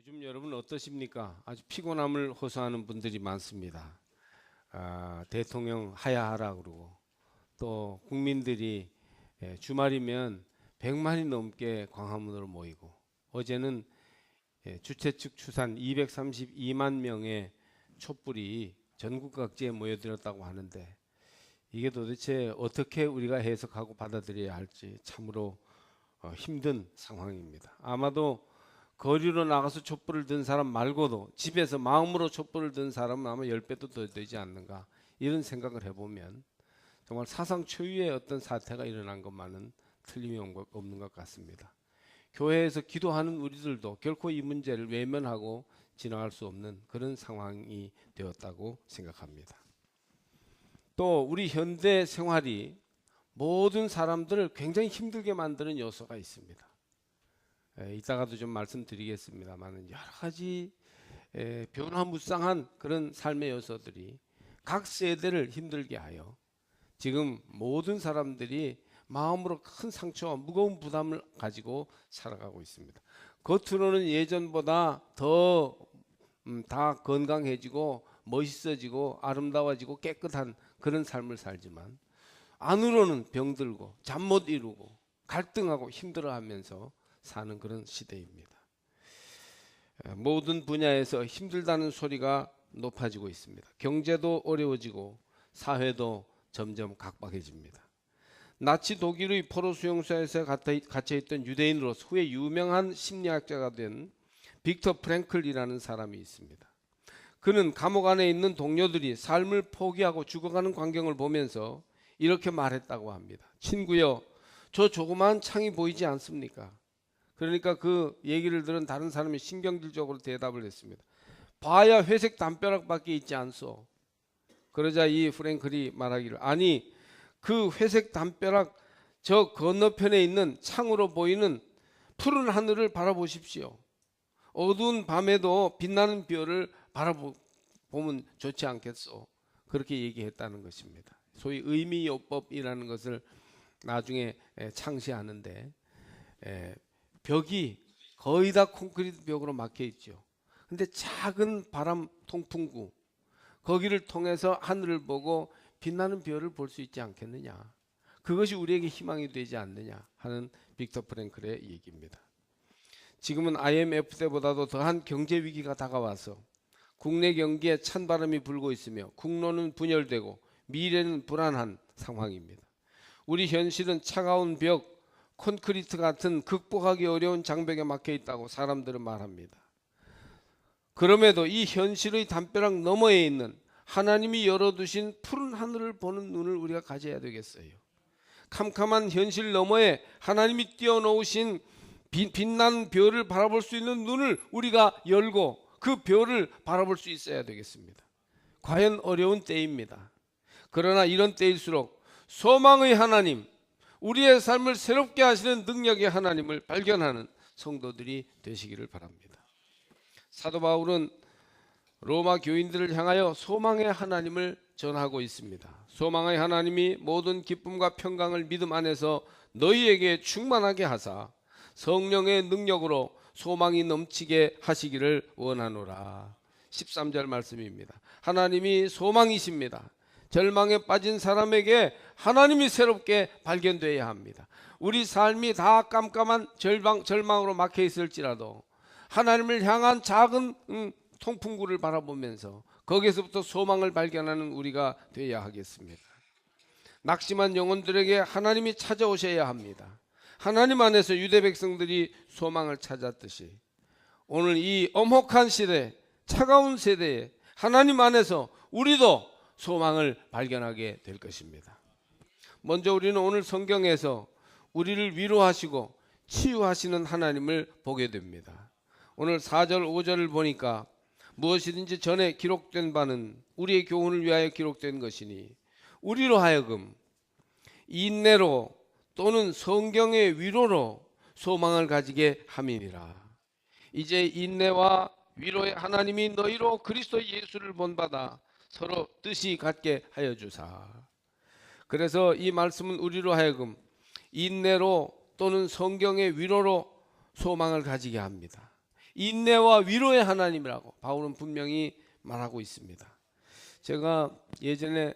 요즘 여러분 어떠십니까? 아주 피곤함을 호소하는 분들이 많습니다. 대통령 하야하라 그러고 또 국민들이 주말이면 100만이 넘게 광화문으로 모이고 어제는 주최 측 추산 232만 명의 촛불이 전국 각지에 모여들었다고 하는데 이게 도대체 어떻게 우리가 해석하고 받아들여야 할지 참으로 힘든 상황입니다. 아마도 거리로 나가서 촛불을 든 사람 말고도 집에서 마음으로 촛불을 든 사람은 아마 10배도 더 되지 않는가 이런 생각을 해보면 정말 사상 초유의 어떤 사태가 일어난 것만은 틀림이 없는 것 같습니다. 교회에서 기도하는 우리들도 결코 이 문제를 외면하고 지나갈 수 없는 그런 상황이 되었다고 생각합니다. 또 우리 현대 생활이 모든 사람들을 굉장히 힘들게 만드는 요소가 있습니다. 이따가도 좀 말씀드리겠습니다만 여러 가지 변화무쌍한 그런 삶의 요소들이 각 세대를 힘들게 하여 지금 모든 사람들이 마음으로 큰 상처와 무거운 부담을 가지고 살아가고 있습니다. 겉으로는 예전보다 더 다 건강해지고 멋있어지고 아름다워지고 깨끗한 그런 삶을 살지만 안으로는 병들고 잠 못 이루고 갈등하고 힘들어하면서 사는 그런 시대입니다. 모든 분야에서 힘들다는 소리가 높아지고 있습니다. 경제도 어려워지고 사회도 점점 각박해집니다. 나치 독일의 포로 수용소에서 갇혀있던 유대인으로서 후에 유명한 심리학자가 된 빅터 프랭클이라는 사람이 있습니다. 그는 감옥 안에 있는 동료들이 삶을 포기하고 죽어가는 광경을 보면서 이렇게 말했다고 합니다. 친구여, 저 조그마한 창이 보이지 않습니까? 그러니까 그 얘기를 들은 다른 사람이 신경질적으로 대답을 했습니다. 봐야 회색 담벼락밖에 있지 않소. 그러자 이 프랭클이 말하기를, 아니 그 회색 담벼락 저 건너편에 있는 창으로 보이는 푸른 하늘을 바라보십시오. 어두운 밤에도 빛나는 별을 바라보면 좋지 않겠소. 그렇게 얘기했다는 것입니다. 소위 의미요법이라는 것을 나중에 창시하는데 벽이 거의 다 콘크리트 벽으로 막혀 있죠. 근데 작은 바람 통풍구 거기를 통해서 하늘을 보고 빛나는 별을 볼 수 있지 않겠느냐. 그것이 우리에게 희망이 되지 않느냐 하는 빅터 프랭클의 얘기입니다. 지금은 IMF 때보다도 더한 경제 위기가 다가와서 국내 경기에 찬바람이 불고 있으며 국론은 분열되고 미래는 불안한 상황입니다. 우리 현실은 차가운 벽, 콘크리트 같은 극복하기 어려운 장벽에 막혀 있다고 사람들은 말합니다. 그럼에도 이 현실의 담벼락 너머에 있는 하나님이 열어두신 푸른 하늘을 보는 눈을 우리가 가져야 되겠어요. 캄캄한 현실 너머에 하나님이 띄워놓으신 빛나는 별을 바라볼 수 있는 눈을 우리가 열고 그 별을 바라볼 수 있어야 되겠습니다. 과연 어려운 때입니다. 그러나 이런 때일수록 소망의 하나님, 우리의 삶을 새롭게 하시는 능력의 하나님을 발견하는 성도들이 되시기를 바랍니다. 사도 바울은 로마 교인들을 향하여 소망의 하나님을 전하고 있습니다. 소망의 하나님이 모든 기쁨과 평강을 믿음 안에서 너희에게 충만하게 하사 성령의 능력으로 소망이 넘치게 하시기를 원하노라. 13절 말씀입니다. 하나님이 소망이십니다. 절망에 빠진 사람에게 하나님이 새롭게 발견되어야 합니다. 우리 삶이 다 깜깜한 절망으로 막혀 있을지라도 하나님을 향한 작은 통풍구를 바라보면서 거기에서부터 소망을 발견하는 우리가 되어야 하겠습니다. 낙심한 영혼들에게 하나님이 찾아오셔야 합니다. 하나님 안에서 유대 백성들이 소망을 찾았듯이 오늘 이 엄혹한 시대, 차가운 세대에 하나님 안에서 우리도 소망을 발견하게 될 것입니다. 먼저 우리는 오늘 성경에서 우리를 위로하시고 치유하시는 하나님을 보게 됩니다. 오늘 4절 5절을 보니까 무엇이든지 전에 기록된 바는 우리의 교훈을 위하여 기록된 것이니 우리로 하여금 인내로 또는 성경의 위로로 소망을 가지게 함이니라. 이제 인내와 위로의 하나님이 너희로 그리스도 예수를 본받아 서로 뜻이 같게 하여 주사. 그래서 이 말씀은 우리로 하여금 인내로 또는 성경의 위로로 소망을 가지게 합니다. 인내와 위로의 하나님이라고 바울은 분명히 말하고 있습니다. 제가 예전에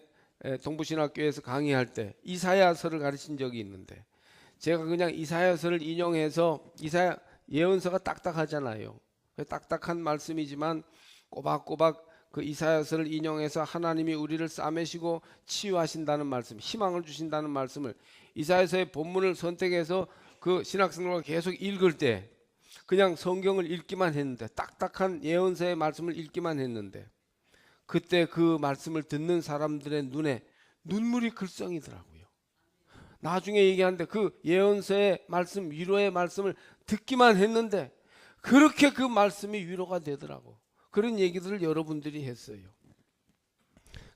동부신학교에서 강의할 때 이사야서를 가르친 적이 있는데, 제가 그냥 이사야서를 인용해서, 이사야 예언서가 딱딱하잖아요. 딱딱한 말씀이지만 꼬박꼬박 그 이사야서를 인용해서 하나님이 우리를 싸매시고 치유하신다는 말씀, 희망을 주신다는 말씀을 이사야서의 본문을 선택해서 그 신학생들과 계속 읽을 때 그냥 성경을 읽기만 했는데, 딱딱한 예언서의 말씀을 읽기만 했는데, 그때 그 말씀을 듣는 사람들의 눈에 눈물이 글썽이더라고요. 나중에 얘기하는데 그 예언서의 말씀, 위로의 말씀을 듣기만 했는데 그렇게 그 말씀이 위로가 되더라고. 그런 얘기들을 여러분들이 했어요.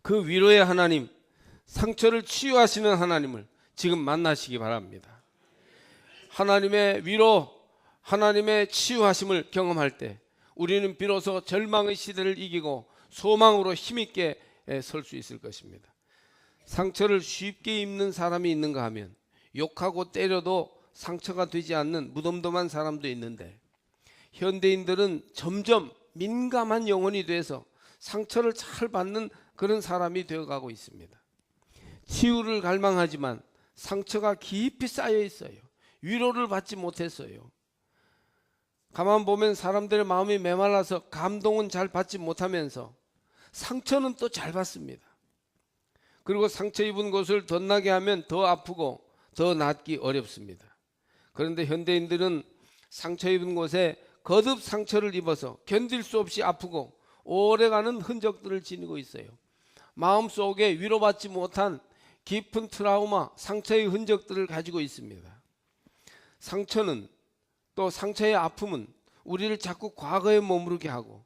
그 위로의 하나님, 상처를 치유하시는 하나님을 지금 만나시기 바랍니다. 하나님의 위로, 하나님의 치유하심을 경험할 때 우리는 비로소 절망의 시대를 이기고 소망으로 힘있게 설 수 있을 것입니다. 상처를 쉽게 입는 사람이 있는가 하면 욕하고 때려도 상처가 되지 않는 무덤덤한 사람도 있는데, 현대인들은 점점 민감한 영혼이 돼서 상처를 잘 받는 그런 사람이 되어가고 있습니다. 치유를 갈망하지만 상처가 깊이 쌓여 있어요. 위로를 받지 못했어요. 가만 보면 사람들의 마음이 메말라서 감동은 잘 받지 못하면서 상처는 또 잘 받습니다. 그리고 상처 입은 곳을 덧나게 하면 더 아프고 더 낫기 어렵습니다. 그런데 현대인들은 상처 입은 곳에 거듭 상처를 입어서 견딜 수 없이 아프고 오래가는 흔적들을 지니고 있어요. 마음속에 위로받지 못한 깊은 트라우마, 상처의 흔적들을 가지고 있습니다. 상처는, 또 상처의 아픔은 우리를 자꾸 과거에 머무르게 하고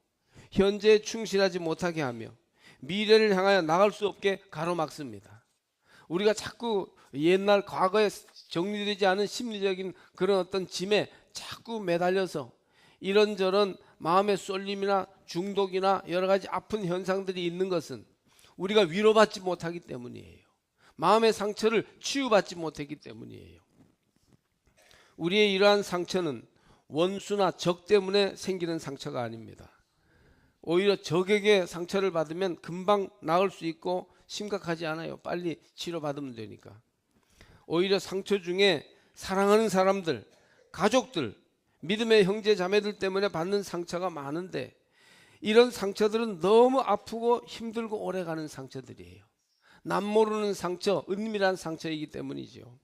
현재에 충실하지 못하게 하며 미래를 향하여 나갈 수 없게 가로막습니다. 우리가 자꾸 옛날 과거에 정리되지 않은 심리적인 그런 어떤 짐에 자꾸 매달려서 이런저런 마음의 쏠림이나 중독이나 여러 가지 아픈 현상들이 있는 것은 우리가 위로받지 못하기 때문이에요. 마음의 상처를 치유받지 못했기 때문이에요. 우리의 이러한 상처는 원수나 적 때문에 생기는 상처가 아닙니다. 오히려 적에게 상처를 받으면 금방 나을 수 있고 심각하지 않아요. 빨리 치료받으면 되니까. 오히려 상처 중에 사랑하는 사람들, 가족들, 믿음의 형제 자매들 때문에 받는 상처가 많은데, 이런 상처들은 너무 아프고 힘들고 오래가는 상처들이에요. 남 모르는 상처, 은밀한 상처이기 때문이죠.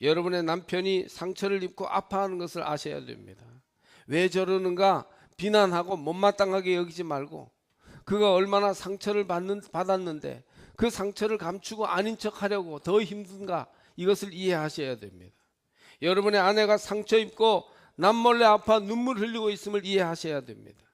여러분의 남편이 상처를 입고 아파하는 것을 아셔야 됩니다. 왜 저러는가 비난하고 못마땅하게 여기지 말고, 그가 얼마나 상처를 받았는데 그 상처를 감추고 아닌 척 하려고 더 힘든가, 이것을 이해하셔야 됩니다. 여러분의 아내가 상처 입고 남몰래 아파 눈물 흘리고 있음을 이해하셔야 됩니다.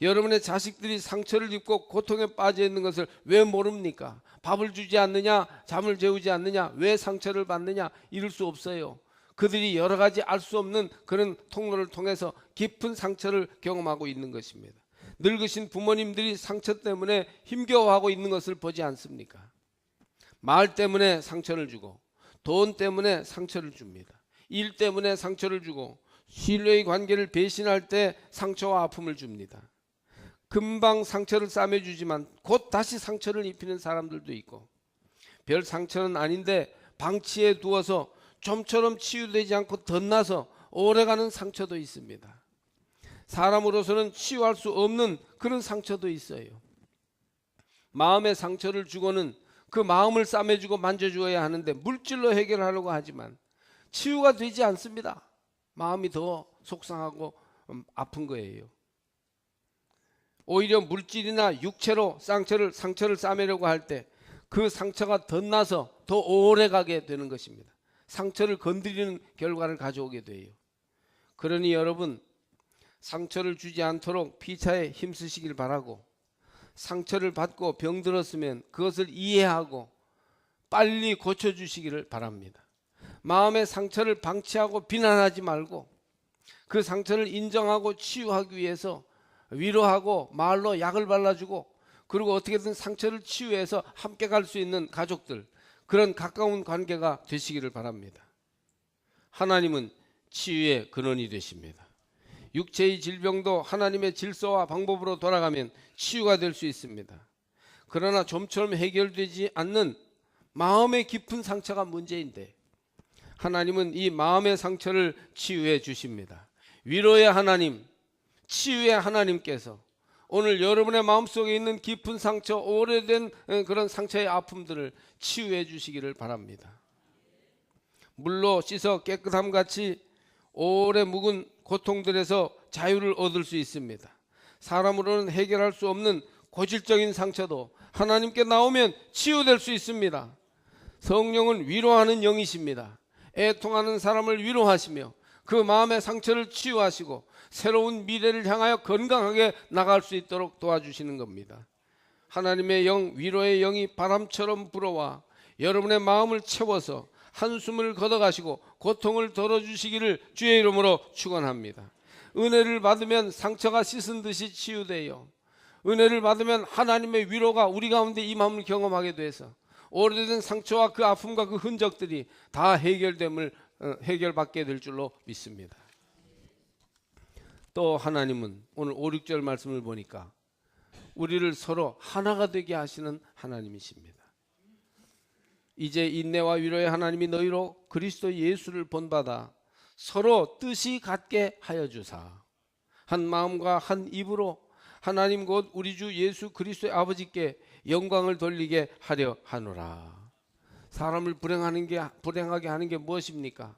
여러분의 자식들이 상처를 입고 고통에 빠져 있는 것을 왜 모릅니까? 밥을 주지 않느냐, 잠을 재우지 않느냐, 왜 상처를 받느냐, 이럴 수 없어요. 그들이 여러 가지 알 수 없는 그런 통로를 통해서 깊은 상처를 경험하고 있는 것입니다. 늙으신 부모님들이 상처 때문에 힘겨워하고 있는 것을 보지 않습니까? 말 때문에 상처를 주고, 돈 때문에 상처를 줍니다. 일 때문에 상처를 주고, 신뢰의 관계를 배신할 때 상처와 아픔을 줍니다. 금방 상처를 싸매주지만 곧 다시 상처를 입히는 사람들도 있고, 별 상처는 아닌데 방치해 두어서 좀처럼 치유되지 않고 덧나서 오래가는 상처도 있습니다. 사람으로서는 치유할 수 없는 그런 상처도 있어요. 마음의 상처를 주고는 그 마음을 싸매주고 만져주어야 하는데 물질로 해결하려고 하지만 치유가 되지 않습니다. 마음이 더 속상하고 아픈 거예요. 오히려 물질이나 육체로 상처를 싸매려고 할 때 그 상처가 덧나서 더 오래가게 되는 것입니다. 상처를 건드리는 결과를 가져오게 돼요. 그러니 여러분, 상처를 주지 않도록 피차에 힘쓰시길 바라고, 상처를 받고 병들었으면 그것을 이해하고 빨리 고쳐주시기를 바랍니다. 마음의 상처를 방치하고 비난하지 말고 그 상처를 인정하고 치유하기 위해서 위로하고 말로 약을 발라주고, 그리고 어떻게든 상처를 치유해서 함께 갈 수 있는 가족들, 그런 가까운 관계가 되시기를 바랍니다. 하나님은 치유의 근원이 되십니다. 육체의 질병도 하나님의 질서와 방법으로 돌아가면 치유가 될 수 있습니다. 그러나 좀처럼 해결되지 않는 마음의 깊은 상처가 문제인데 하나님은 이 마음의 상처를 치유해 주십니다. 위로의 하나님, 치유의 하나님께서 오늘 여러분의 마음속에 있는 깊은 상처, 오래된 그런 상처의 아픔들을 치유해 주시기를 바랍니다. 물로 씻어 깨끗함 같이 오래 묵은 고통들에서 자유를 얻을 수 있습니다. 사람으로는 해결할 수 없는 고질적인 상처도 하나님께 나오면 치유될 수 있습니다. 성령은 위로하는 영이십니다. 애통하는 사람을 위로하시며 그 마음의 상처를 치유하시고 새로운 미래를 향하여 건강하게 나갈 수 있도록 도와주시는 겁니다. 하나님의 영, 위로의 영이 바람처럼 불어와 여러분의 마음을 채워서 한숨을 걷어가시고 고통을 덜어주시기를 주의 이름으로 축원합니다. 은혜를 받으면 상처가 씻은 듯이 치유돼요. 은혜를 받으면 하나님의 위로가 우리 가운데 임함을 경험하게 돼서 오래된 상처와 그 아픔과 그 흔적들이 다 해결받게 될 줄로 믿습니다. 또 하나님은 오늘 5, 6절 말씀을 보니까 우리를 서로 하나가 되게 하시는 하나님이십니다. 이제 인내와 위로의 하나님이 너희로 그리스도 예수를 본받아 서로 뜻이 같게 하여 주사 한 마음과 한 입으로 하나님 곧 우리 주 예수 그리스도의 아버지께 영광을 돌리게 하려 하노라. 사람을 불행하게 하는 게 무엇입니까?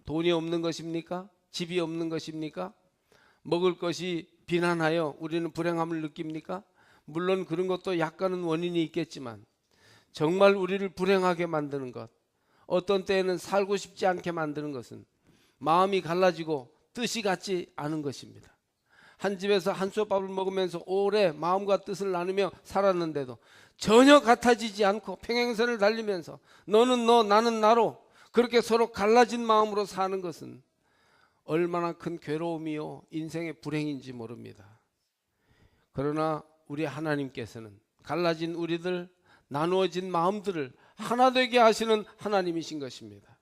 돈이 없는 것입니까? 집이 없는 것입니까? 먹을 것이 비난하여 우리는 불행함을 느낍니까? 물론 그런 것도 약간은 원인이 있겠지만 정말 우리를 불행하게 만드는 것, 어떤 때에는 살고 싶지 않게 만드는 것은 마음이 갈라지고 뜻이 같지 않은 것입니다. 한 집에서 한솥밥을 먹으면서 오래 마음과 뜻을 나누며 살았는데도 전혀 같아지지 않고 평행선을 달리면서 너는 너 나는 나로 그렇게 서로 갈라진 마음으로 사는 것은 얼마나 큰 괴로움이요 인생의 불행인지 모릅니다. 그러나 우리 하나님께서는 갈라진 우리들, 나누어진 마음들을 하나 되게 하시는 하나님이신 것입니다.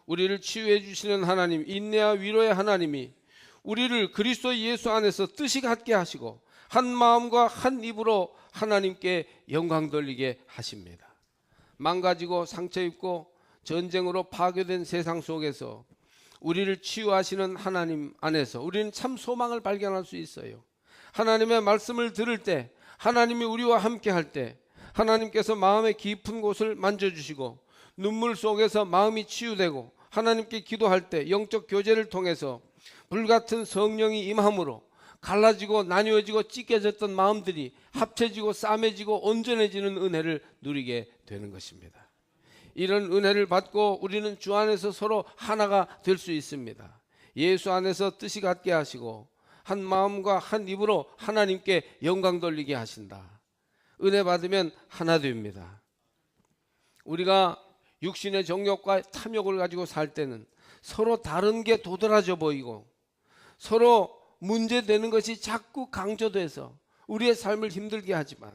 우리를 치유해 주시는 하나님, 인내와 위로의 하나님이 우리를 그리스도 예수 안에서 뜻이 같게 하시고 한 마음과 한 입으로 하나님께 영광 돌리게 하십니다. 망가지고 상처 입고 전쟁으로 파괴된 세상 속에서 우리를 치유하시는 하나님 안에서 우리는 참 소망을 발견할 수 있어요. 하나님의 말씀을 들을 때, 하나님이 우리와 함께 할 때 하나님께서 마음의 깊은 곳을 만져주시고 눈물 속에서 마음이 치유되고 하나님께 기도할 때 영적 교제를 통해서 불같은 성령이 임함으로 갈라지고 나뉘어지고 찢겨졌던 마음들이 합쳐지고 싸매지고 온전해지는 은혜를 누리게 되는 것입니다. 이런 은혜를 받고 우리는 주 안에서 서로 하나가 될 수 있습니다. 예수 안에서 뜻이 같게 하시고 한 마음과 한 입으로 하나님께 영광 돌리게 하신다. 은혜 받으면 하나 됩니다. 우리가 육신의 정욕과 탐욕을 가지고 살 때는 서로 다른 게 도드라져 보이고 서로 문제되는 것이 자꾸 강조돼서 우리의 삶을 힘들게 하지만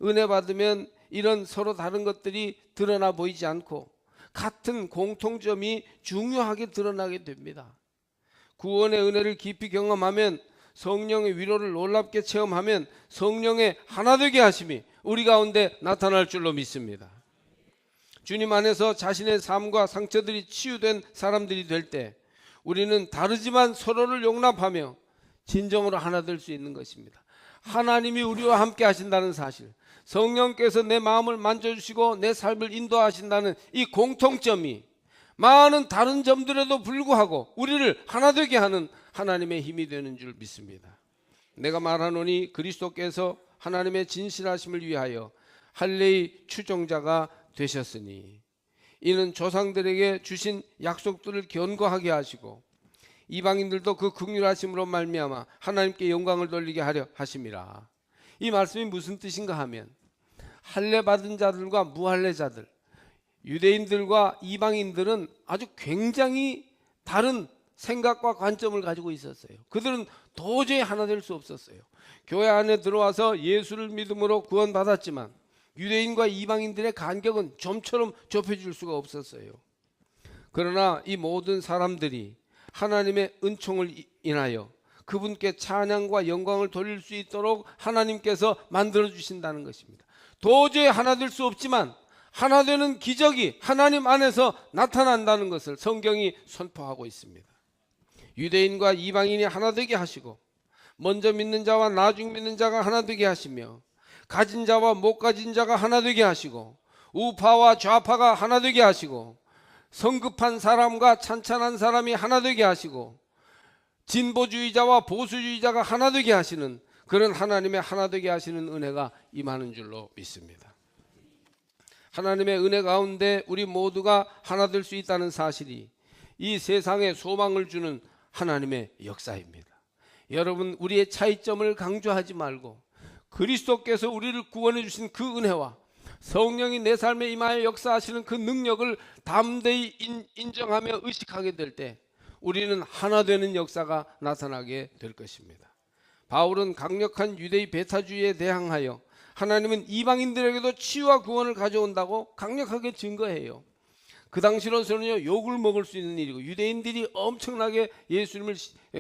은혜 받으면 이런 서로 다른 것들이 드러나 보이지 않고 같은 공통점이 중요하게 드러나게 됩니다. 구원의 은혜를 깊이 경험하면 성령의 위로를 놀랍게 체험하면 성령의 하나 되게 하심이 우리 가운데 나타날 줄로 믿습니다. 주님 안에서 자신의 삶과 상처들이 치유된 사람들이 될 때 우리는 다르지만 서로를 용납하며 진정으로 하나 될 수 있는 것입니다. 하나님이 우리와 함께 하신다는 사실, 성령께서 내 마음을 만져주시고 내 삶을 인도하신다는 이 공통점이 많은 다른 점들에도 불구하고 우리를 하나 되게 하는 하나님의 힘이 되는 줄 믿습니다. 내가 말하노니 그리스도께서 하나님의 진실하심을 위하여 할례의 추종자가 되셨으니 이는 조상들에게 주신 약속들을 견고하게 하시고 이방인들도 그 긍휼하심으로 말미암아 하나님께 영광을 돌리게 하려 하심이라. 이 말씀이 무슨 뜻인가 하면 할례 받은 자들과 무할례자들, 유대인들과 이방인들은 아주 굉장히 다른 생각과 관점을 가지고 있었어요. 그들은 도저히 하나 될 수 없었어요. 교회 안에 들어와서 예수를 믿음으로 구원받았지만 유대인과 이방인들의 간격은 좀처럼 좁혀질 수가 없었어요. 그러나 이 모든 사람들이 하나님의 은총을 인하여 그분께 찬양과 영광을 돌릴 수 있도록 하나님께서 만들어 주신다는 것입니다. 도저히 하나 될 수 없지만 하나 되는 기적이 하나님 안에서 나타난다는 것을 성경이 선포하고 있습니다. 유대인과 이방인이 하나 되게 하시고, 먼저 믿는 자와 나중 믿는 자가 하나 되게 하시며, 가진 자와 못 가진 자가 하나 되게 하시고, 우파와 좌파가 하나 되게 하시고, 성급한 사람과 찬찬한 사람이 하나 되게 하시고, 진보주의자와 보수주의자가 하나 되게 하시는 그런 하나님의 하나 되게 하시는 은혜가 임하는 줄로 믿습니다. 하나님의 은혜 가운데 우리 모두가 하나 될 수 있다는 사실이 이 세상에 소망을 주는 하나님의 역사입니다. 여러분, 우리의 차이점을 강조하지 말고 그리스도께서 우리를 구원해 주신 그 은혜와 성령이 내 삶에 임하여 역사하시는 그 능력을 담대히 인정하며 의식하게 될 때 우리는 하나 되는 역사가 나타나게 될 것입니다. 바울은 강력한 유대의 배타주의에 대항하여 하나님은 이방인들에게도 치유와 구원을 가져온다고 강력하게 증거해요. 그 당시로서는요, 욕을 먹을 수 있는 일이고 유대인들이 엄청나게 예수님을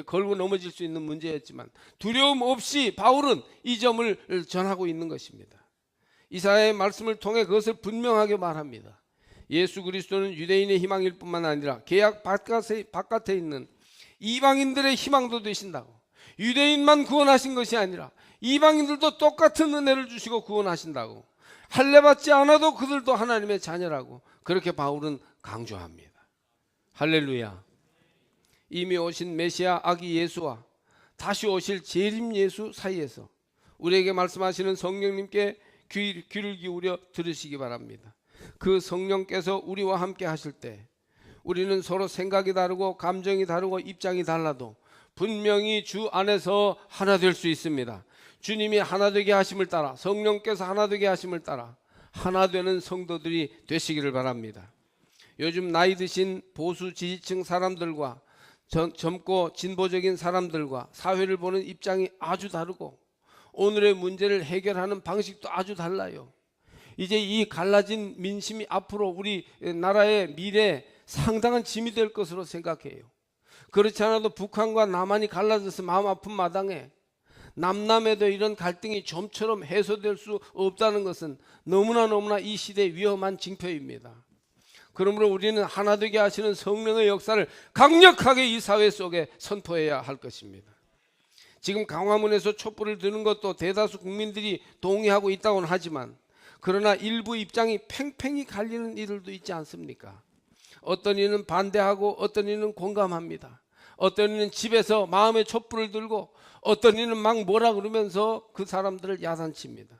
걸고 넘어질 수 있는 문제였지만 두려움 없이 바울은 이 점을 전하고 있는 것입니다. 이사야의 말씀을 통해 그것을 분명하게 말합니다. 예수 그리스도는 유대인의 희망일 뿐만 아니라 계약 바깥에 있는 이방인들의 희망도 되신다고. 유대인만 구원하신 것이 아니라 이방인들도 똑같은 은혜를 주시고 구원하신다고. 할례받지 않아도 그들도 하나님의 자녀라고 그렇게 바울은 강조합니다. 할렐루야. 이미 오신 메시아 아기 예수와 다시 오실 재림 예수 사이에서 우리에게 말씀하시는 성령님께 귀를 기울여 들으시기 바랍니다. 그 성령께서 우리와 함께 하실 때 우리는 서로 생각이 다르고 감정이 다르고 입장이 달라도 분명히 주 안에서 하나 될 수 있습니다. 주님이 하나 되게 하심을 따라, 성령께서 하나 되게 하심을 따라 하나 되는 성도들이 되시기를 바랍니다. 요즘 나이 드신 보수 지지층 사람들과 젊고 진보적인 사람들과 사회를 보는 입장이 아주 다르고 오늘의 문제를 해결하는 방식도 아주 달라요. 이제 이 갈라진 민심이 앞으로 우리 나라의 미래에 상당한 짐이 될 것으로 생각해요. 그렇지 않아도 북한과 남한이 갈라져서 마음 아픈 마당에 남남에도 이런 갈등이 좀처럼 해소될 수 없다는 것은 너무나 이 시대의 위험한 징표입니다. 그러므로 우리는 하나 되게 하시는 성령의 역사를 강력하게 이 사회 속에 선포해야 할 것입니다. 지금 광화문에서 촛불을 드는 것도 대다수 국민들이 동의하고 있다고는 하지만 그러나 일부 입장이 팽팽히 갈리는 이들도 있지 않습니까? 어떤 이는 반대하고 어떤 이는 공감합니다. 어떤 이는 집에서 마음의 촛불을 들고 어떤 이는 막 뭐라 그러면서 그 사람들을 야단칩니다.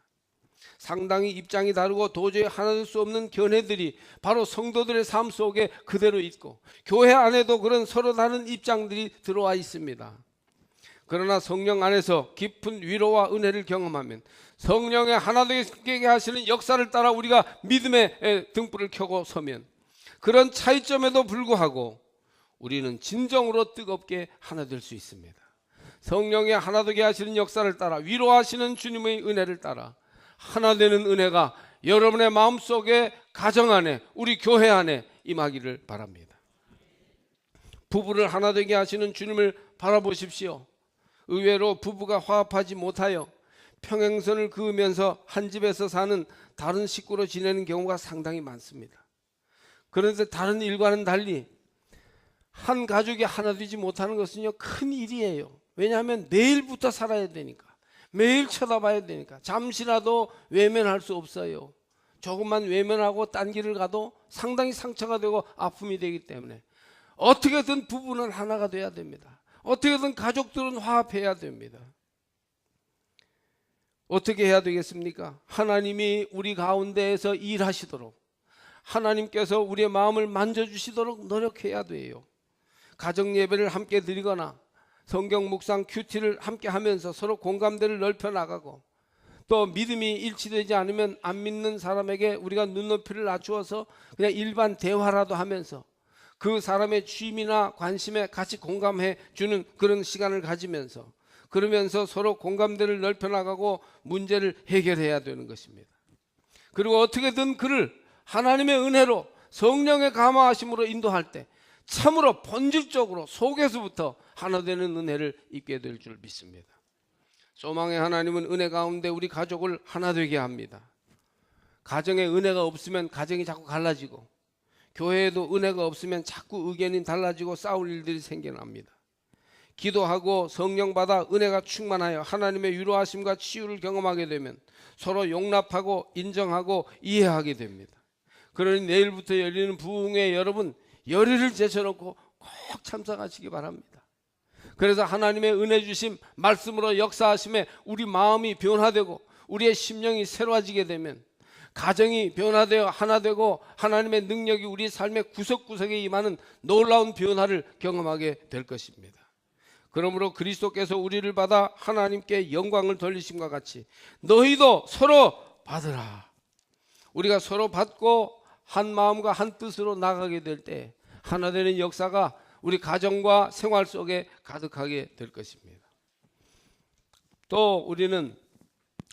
상당히 입장이 다르고 도저히 하나 될 수 없는 견해들이 바로 성도들의 삶 속에 그대로 있고 교회 안에도 그런 서로 다른 입장들이 들어와 있습니다. 그러나 성령 안에서 깊은 위로와 은혜를 경험하면 성령의 하나 되게 하시는 역사를 따라 우리가 믿음의 등불을 켜고 서면 그런 차이점에도 불구하고 우리는 진정으로 뜨겁게 하나 될 수 있습니다. 성령의 하나 되게 하시는 역사를 따라 위로하시는 주님의 은혜를 따라 하나 되는 은혜가 여러분의 마음속에 가정 안에 우리 교회 안에 임하기를 바랍니다. 부부를 하나 되게 하시는 주님을 바라보십시오. 의외로 부부가 화합하지 못하여 평행선을 그으면서 한 집에서 사는 다른 식구로 지내는 경우가 상당히 많습니다. 그런데 다른 일과는 달리 한 가족이 하나 되지 못하는 것은요 큰 일이에요. 왜냐하면 내일부터 살아야 되니까, 매일 쳐다봐야 되니까, 잠시라도 외면할 수 없어요. 조금만 외면하고 딴 길을 가도 상당히 상처가 되고 아픔이 되기 때문에 어떻게든 부부는 하나가 돼야 됩니다. 어떻게든 가족들은 화합해야 됩니다. 어떻게 해야 되겠습니까? 하나님이 우리 가운데에서 일하시도록, 하나님께서 우리의 마음을 만져주시도록 노력해야 돼요. 가정 예배를 함께 드리거나 성경 묵상 큐티를 함께 하면서 서로 공감대를 넓혀 나가고, 또 믿음이 일치되지 않으면 안 믿는 사람에게 우리가 눈높이를 낮추어서 그냥 일반 대화라도 하면서 그 사람의 취미나 관심에 같이 공감해 주는 그런 시간을 가지면서, 그러면서 서로 공감대를 넓혀 나가고 문제를 해결해야 되는 것입니다. 그리고 어떻게든 그를 하나님의 은혜로 성령의 감화하심으로 인도할 때 참으로 본질적으로 속에서부터 하나 되는 은혜를 입게 될 줄 믿습니다. 소망의 하나님은 은혜 가운데 우리 가족을 하나 되게 합니다. 가정에 은혜가 없으면 가정이 자꾸 갈라지고, 교회에도 은혜가 없으면 자꾸 의견이 달라지고 싸울 일들이 생겨납니다. 기도하고 성령 받아 은혜가 충만하여 하나님의 위로하심과 치유를 경험하게 되면 서로 용납하고 인정하고 이해하게 됩니다. 그러니 내일부터 열리는 부흥회 여러분, 열의를 제쳐놓고 꼭 참석하시기 바랍니다. 그래서 하나님의 은혜 주심 말씀으로 역사하심에 우리 마음이 변화되고 우리의 심령이 새로워지게 되면 가정이 변화되어 하나 되고 하나님의 능력이 우리 삶의 구석구석에 임하는 놀라운 변화를 경험하게 될 것입니다. 그러므로 그리스도께서 우리를 받아 하나님께 영광을 돌리심과 같이 너희도 서로 받으라. 우리가 서로 받고 한 마음과 한 뜻으로 나가게 될 때 하나 되는 역사가 우리 가정과 생활 속에 가득하게 될 것입니다. 또 우리는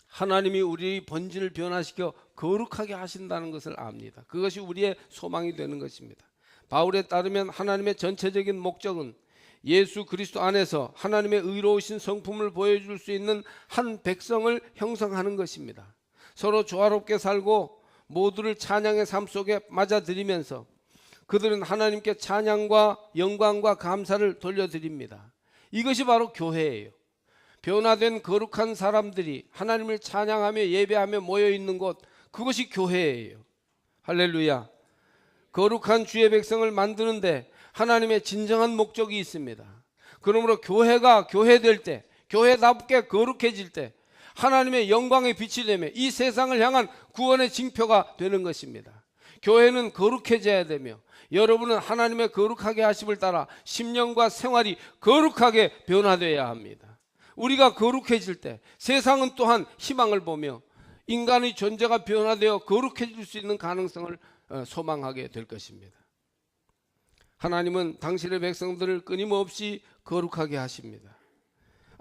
하나님이 우리 본질을 변화시켜 거룩하게 하신다는 것을 압니다. 그것이 우리의 소망이 되는 것입니다. 바울에 따르면 하나님의 전체적인 목적은 예수 그리스도 안에서 하나님의 의로우신 성품을 보여줄 수 있는 한 백성을 형성하는 것입니다. 서로 조화롭게 살고 모두를 찬양의 삶 속에 맞아들이면서 그들은 하나님께 찬양과 영광과 감사를 돌려드립니다. 이것이 바로 교회예요. 변화된 거룩한 사람들이 하나님을 찬양하며 예배하며 모여있는 곳, 그것이 교회예요. 할렐루야. 거룩한 주의 백성을 만드는데 하나님의 진정한 목적이 있습니다. 그러므로 교회가 교회될 때, 교회답게 거룩해질 때 하나님의 영광의 빛이 되며 이 세상을 향한 구원의 징표가 되는 것입니다. 교회는 거룩해져야 되며 여러분은 하나님의 거룩하게 하심을 따라 심령과 생활이 거룩하게 변화되어야 합니다. 우리가 거룩해질 때 세상은 또한 희망을 보며 인간의 존재가 변화되어 거룩해질 수 있는 가능성을 소망하게 될 것입니다. 하나님은 당신의 백성들을 끊임없이 거룩하게 하십니다.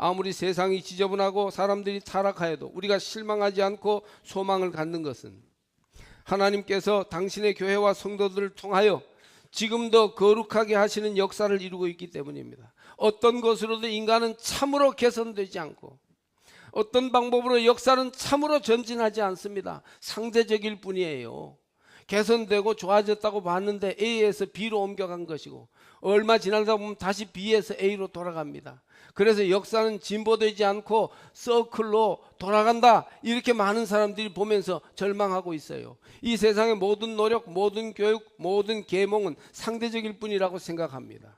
아무리 세상이 지저분하고 사람들이 타락하여도 우리가 실망하지 않고 소망을 갖는 것은 하나님께서 당신의 교회와 성도들을 통하여 지금도 거룩하게 하시는 역사를 이루고 있기 때문입니다. 어떤 것으로도 인간은 참으로 개선되지 않고 어떤 방법으로 역사는 참으로 전진하지 않습니다. 상대적일 뿐이에요. 개선되고 좋아졌다고 봤는데 A에서 B로 옮겨간 것이고 얼마 지나다 보면 다시 B에서 A로 돌아갑니다. 그래서 역사는 진보되지 않고 서클로 돌아간다, 이렇게 많은 사람들이 보면서 절망하고 있어요. 이 세상의 모든 노력, 모든 교육, 모든 계몽은 상대적일 뿐이라고 생각합니다.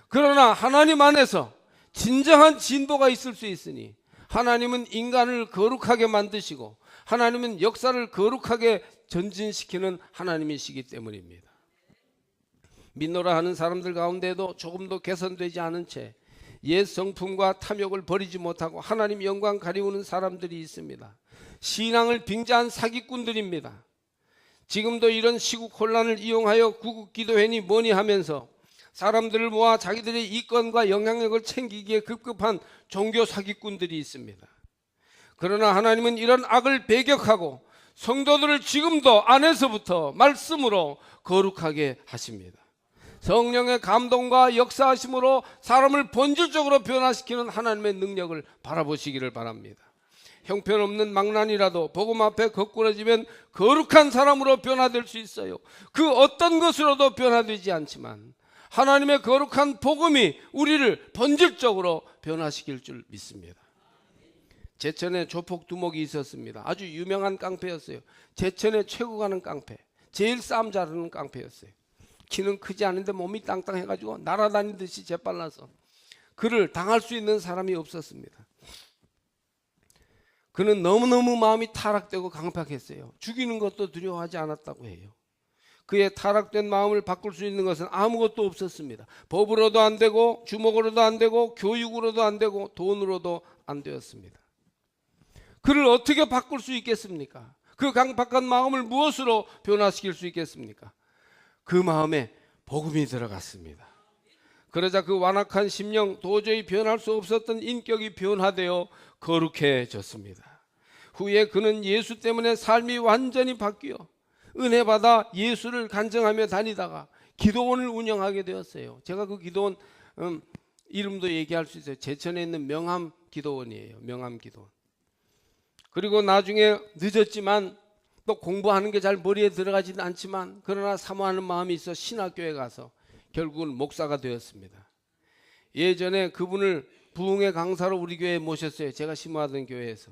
그러나 하나님 안에서 진정한 진보가 있을 수 있으니 하나님은 인간을 거룩하게 만드시고 하나님은 역사를 거룩하게 전진시키는 하나님이시기 때문입니다. 믿노라 하는 사람들 가운데도 조금도 개선되지 않은 채 옛 성품과 탐욕을 버리지 못하고 하나님 영광 가리우는 사람들이 있습니다. 신앙을 빙자한 사기꾼들입니다. 지금도 이런 시국 혼란을 이용하여 구국기도회니 뭐니 하면서 사람들을 모아 자기들의 이권과 영향력을 챙기기에 급급한 종교 사기꾼들이 있습니다. 그러나 하나님은 이런 악을 배격하고 성도들을 지금도 안에서부터 말씀으로 거룩하게 하십니다. 성령의 감동과 역사하심으로 사람을 본질적으로 변화시키는 하나님의 능력을 바라보시기를 바랍니다. 형편없는 망난이라도 복음 앞에 거꾸러지면 거룩한 사람으로 변화될 수 있어요. 그 어떤 것으로도 변화되지 않지만 하나님의 거룩한 복음이 우리를 본질적으로 변화시킬 줄 믿습니다. 제천에 조폭 두목이 있었습니다. 아주 유명한 깡패였어요. 제천에 최고 가는 깡패, 제일 싸움 잘하는 깡패였어요. 키는 크지 않은데 몸이 땅땅해가지고 날아다니듯이 재빨라서 그를 당할 수 있는 사람이 없었습니다. 그는 너무너무 마음이 타락되고 강팍했어요. 죽이는 것도 두려워하지 않았다고 해요. 그의 타락된 마음을 바꿀 수 있는 것은 아무것도 없었습니다. 법으로도 안 되고 주먹으로도 안 되고 교육으로도 안 되고 돈으로도 안 되었습니다. 그를 어떻게 바꿀 수 있겠습니까? 그 강팍한 마음을 무엇으로 변화시킬 수 있겠습니까? 그 마음에 복음이 들어갔습니다. 그러자 그 완악한 심령, 도저히 변할 수 없었던 인격이 변화되어 거룩해졌습니다. 후에 그는 예수 때문에 삶이 완전히 바뀌어 은혜 받아 예수를 간증하며 다니다가 기도원을 운영하게 되었어요. 제가 그 기도원 이름도 얘기할 수 있어요. 제천에 있는 명함 기도원이에요. 명함 기도원. 그리고 나중에 늦었지만 또 공부하는 게 잘 머리에 들어가지는 않지만 그러나 사모하는 마음이 있어 신학교에 가서 결국은 목사가 되었습니다. 예전에 그분을 부흥의 강사로 우리 교회에 모셨어요. 제가 심호하던 교회에서.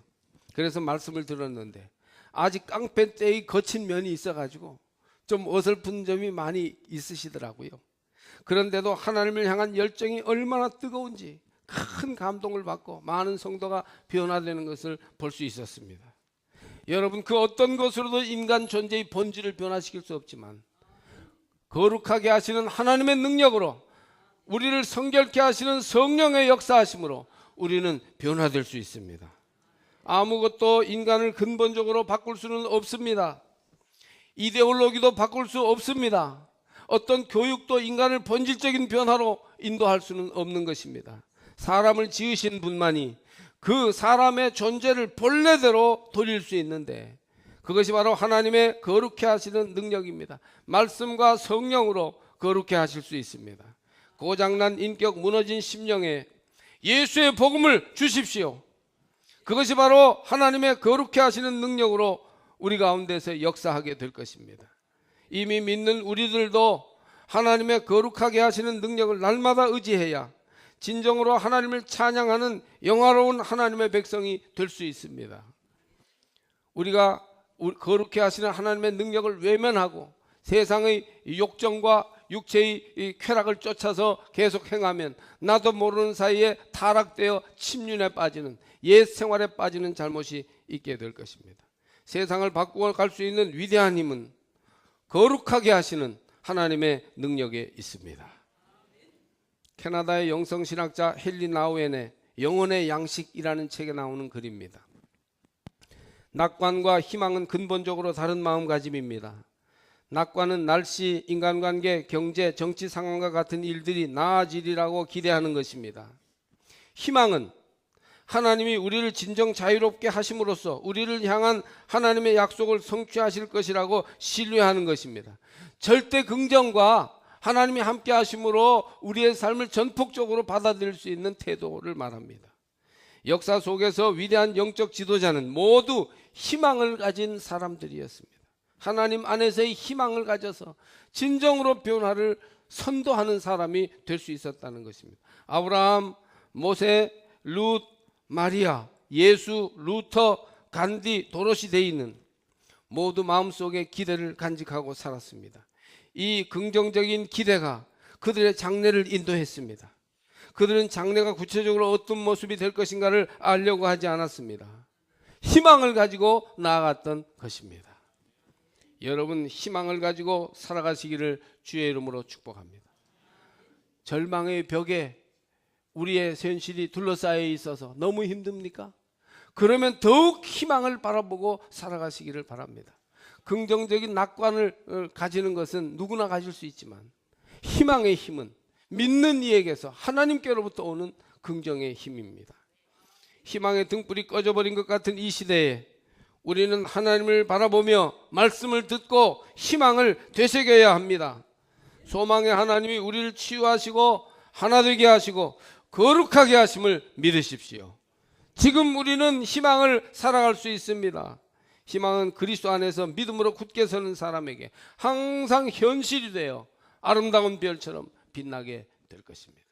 그래서 말씀을 들었는데 아직 깡패때의 거친 면이 있어가지고 좀 어설픈 점이 많이 있으시더라고요. 그런데도 하나님을 향한 열정이 얼마나 뜨거운지 큰 감동을 받고 많은 성도가 변화되는 것을 볼 수 있었습니다. 여러분, 그 어떤 것으로도 인간 존재의 본질을 변화시킬 수 없지만 거룩하게 하시는 하나님의 능력으로 우리를 성결케 하시는 성령의 역사하심으로 우리는 변화될 수 있습니다. 아무것도 인간을 근본적으로 바꿀 수는 없습니다. 이데올로기도 바꿀 수 없습니다. 어떤 교육도 인간을 본질적인 변화로 인도할 수는 없는 것입니다. 사람을 지으신 분만이 그 사람의 존재를 본래대로 돌릴 수 있는데 그것이 바로 하나님의 거룩해 하시는 능력입니다. 말씀과 성령으로 거룩해 하실 수 있습니다. 고장난 인격, 무너진 심령에 예수의 복음을 주십시오. 그것이 바로 하나님의 거룩해 하시는 능력으로 우리 가운데서 역사하게 될 것입니다. 이미 믿는 우리들도 하나님의 거룩하게 하시는 능력을 날마다 의지해야 진정으로 하나님을 찬양하는 영화로운 하나님의 백성이 될 수 있습니다. 우리가 거룩해 하시는 하나님의 능력을 외면하고 세상의 욕정과 육체의 쾌락을 쫓아서 계속 행하면 나도 모르는 사이에 타락되어 침륜에 빠지는 옛 생활에 빠지는 잘못이 있게 될 것입니다. 세상을 바꾸어 갈 수 있는 위대한 힘은 거룩하게 하시는 하나님의 능력에 있습니다. 캐나다의 영성신학자 헨리 나우엔의 영혼의 양식이라는 책에 나오는 글입니다. 낙관과 희망은 근본적으로 다른 마음가짐입니다. 낙관은 날씨, 인간관계, 경제, 정치 상황과 같은 일들이 나아지리라고 기대하는 것입니다. 희망은 하나님이 우리를 진정 자유롭게 하심으로써 우리를 향한 하나님의 약속을 성취하실 것이라고 신뢰하는 것입니다. 절대 긍정과 하나님이 함께 하심으로 우리의 삶을 전폭적으로 받아들일 수 있는 태도를 말합니다. 역사 속에서 위대한 영적 지도자는 모두 희망을 가진 사람들이었습니다. 하나님 안에서의 희망을 가져서 진정으로 변화를 선도하는 사람이 될 수 있었다는 것입니다. 아브라함, 모세, 룻, 마리아, 예수, 루터, 간디, 도로시 데이는 모두 마음속에 기대를 간직하고 살았습니다. 이 긍정적인 기대가 그들의 장래를 인도했습니다. 그들은 장래가 구체적으로 어떤 모습이 될 것인가를 알려고 하지 않았습니다. 희망을 가지고 나아갔던 것입니다. 여러분, 희망을 가지고 살아가시기를 주의 이름으로 축복합니다. 절망의 벽에 우리의 현실이 둘러싸여 있어서 너무 힘듭니까? 그러면 더욱 희망을 바라보고 살아가시기를 바랍니다. 긍정적인 낙관을 가지는 것은 누구나 가질 수 있지만 희망의 힘은 믿는 이에게서 하나님께로부터 오는 긍정의 힘입니다. 희망의 등불이 꺼져버린 것 같은 이 시대에 우리는 하나님을 바라보며 말씀을 듣고 희망을 되새겨야 합니다. 소망의 하나님이 우리를 치유하시고 하나 되게 하시고 거룩하게 하심을 믿으십시오. 지금 우리는 희망을 살아갈 수 있습니다. 희망은 그리스도 안에서 믿음으로 굳게 서는 사람에게 항상 현실이 되어 아름다운 별처럼 빛나게 될 것입니다.